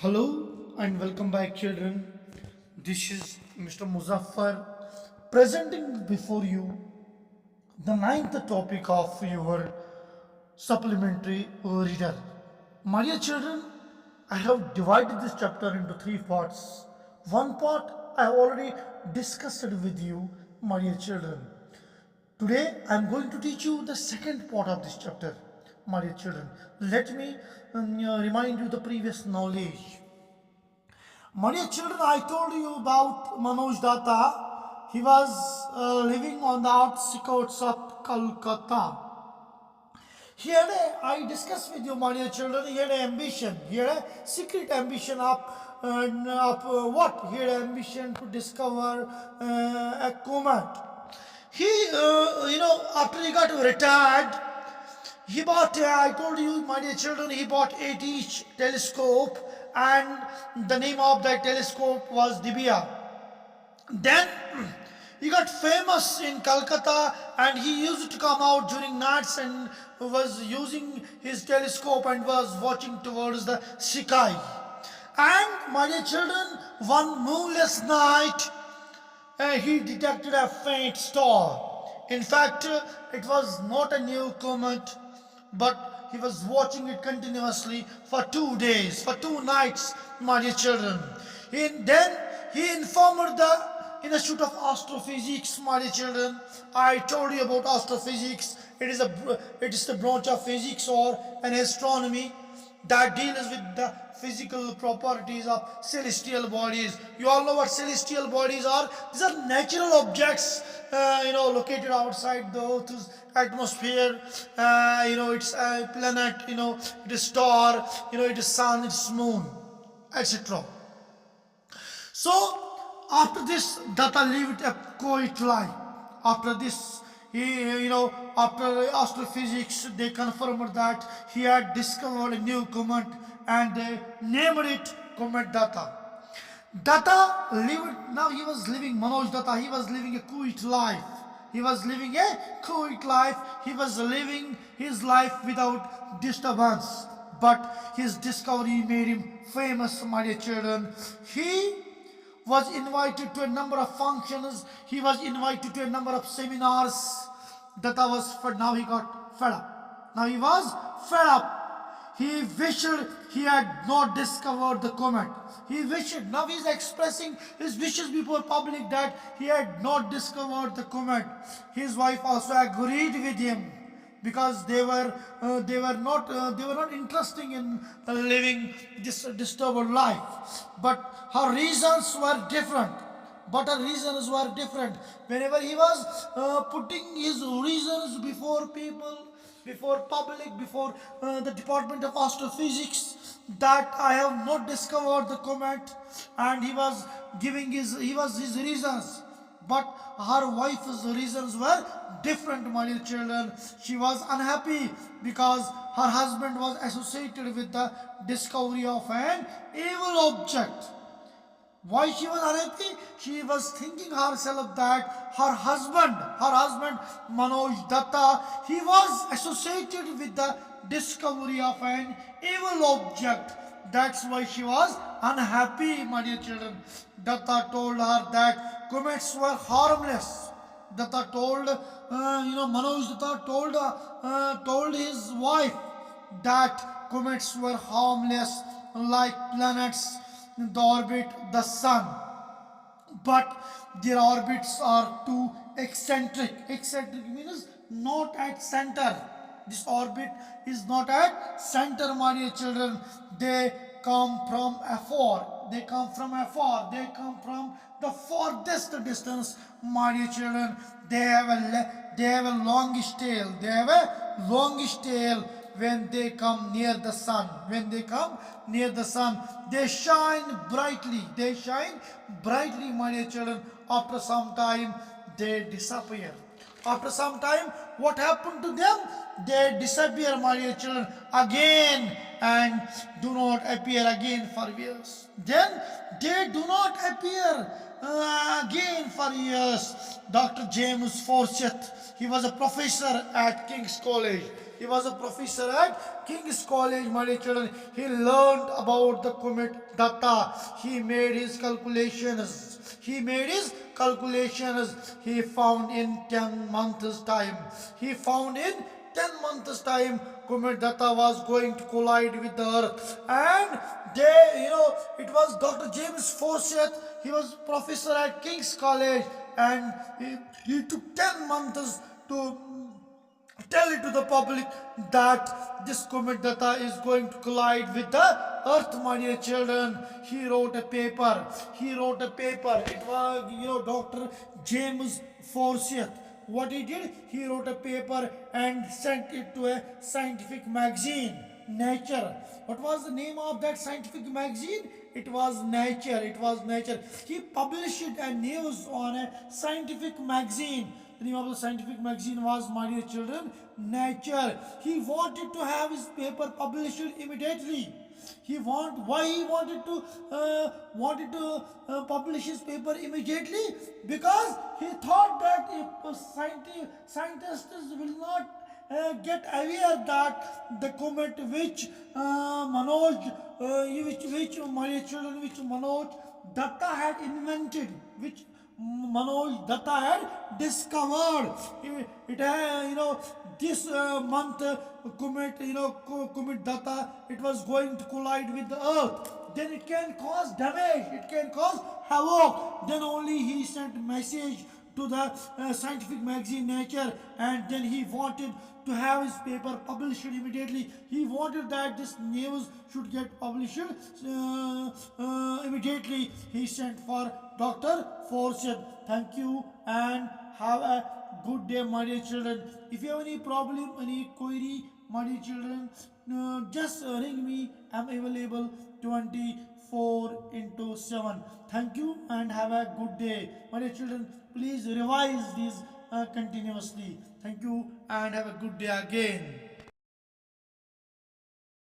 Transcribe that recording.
Hello and welcome back, children. This is Mr. Muzaffar presenting before you the ninth topic of your supplementary reader. My dear children, I have divided this chapter into three parts. One part I have already discussed with you, my dear children. Today I am going to teach you the second part of this chapter, my dear children. Let me remind you the previous knowledge. My dear children, I told you about Manoj Datta. He was living on the outskirts of Calcutta. I discussed with you, my dear children, he had an ambition. He had a secret ambition what? He had an ambition to discover a comet. After he got retired, he bought, I told you, my dear children, he bought 8-inch telescope, and the name of that telescope was Dibia. Then he got famous in Calcutta, and he used to come out during nights and was using his telescope and was watching towards the sky. And my dear children, one moonless night, he detected a faint star. In fact, it was not a new comet, but he was watching it continuously for 2 days, for 2 nights, my dear children. Then he informed the Institute of Astrophysics, my dear children. I told you about astrophysics. It is the branch of physics or an astronomy that deals with the physical properties of celestial bodies. You all know what celestial bodies are. These are natural objects, located outside the Earth's atmosphere. It's a planet, it is star, it is sun, it's moon, etc. So, after this, Datta lived a quiet life. After this, after astrophysics, they confirmed that he had discovered a new comet and they named it Comet Datta. Now he was living, Manoj Datta, he was living a quiet life. He was living his life without disturbance. But his discovery made him famous, my dear children. He was invited to a number of functions. He was invited to a number of seminars. Now he got fed up. Now he was fed up. He wished he had not discovered the comet. Now he is expressing his wishes before public that he had not discovered the comet. His wife also agreed with him because they were not interested in living this disturbed life. But her reasons were different. Whenever he was putting his reasons before people, before public, before the Department of Astrophysics, that I have not discovered the comet, and he was giving his reasons. But her wife's reasons were different, my dear children. She was unhappy because her husband was associated with the discovery of an evil object. Why she was unhappy? She was thinking herself that her husband Manoj Datta, he was associated with the discovery of an evil object. That's why she was unhappy, my dear children. Datta told her that comets were harmless. Manoj Datta told his wife that comets were harmless like planets that orbit the sun. But their orbits are too eccentric. Eccentric means not at center. This orbit is not at center, my dear children. They come from afar. They come from the farthest distance, my dear children. They have a longish tail. When they come near the sun. They shine brightly. My dear children. After some time, they disappear. After some time, what happened to them? They disappear, my dear children, again, and do not appear again for years. Then they do not appear again for years. Dr. James Forsyth, he was a professor at King's College. He was a professor at King's College, my dear children. He learned about the comet data. He made his calculations. He found in 10 months time. He found in 10 months time comet data was going to collide with the earth. And it was Dr. James Fawcett. He was professor at King's College, and he took 10 months to tell it to the public that this comet data is going to collide with the earth, my dear children. He wrote a paper. It was, Dr. James Forsyth. What he did, he wrote a paper and sent it to a scientific magazine, Nature. What was the name of that scientific magazine? It was Nature. He published a news on a scientific magazine. The name of the scientific magazine was, my dear children, Nature. He wanted to have his paper published immediately. Why he wanted to publish his paper immediately? Because he thought that if scientists will not get aware that the comet which my dear children, which Manoj Datta had invented, which Manoj Datta had discovered. This month comet Datta, it was going to collide with the earth. Then it can cause damage, it can cause havoc. Then only he sent message to the scientific magazine Nature, and then he wanted to have his paper published immediately. He wanted that this news should get published immediately. He sent for Dr. Forsyth. Thank you and have a good day, my dear children. If you have any problem, any query, my dear children, just ring me. I'm available 24/7. Thank you and have a good day, my dear children. Please revise these continuously. Thank you and have a good day again.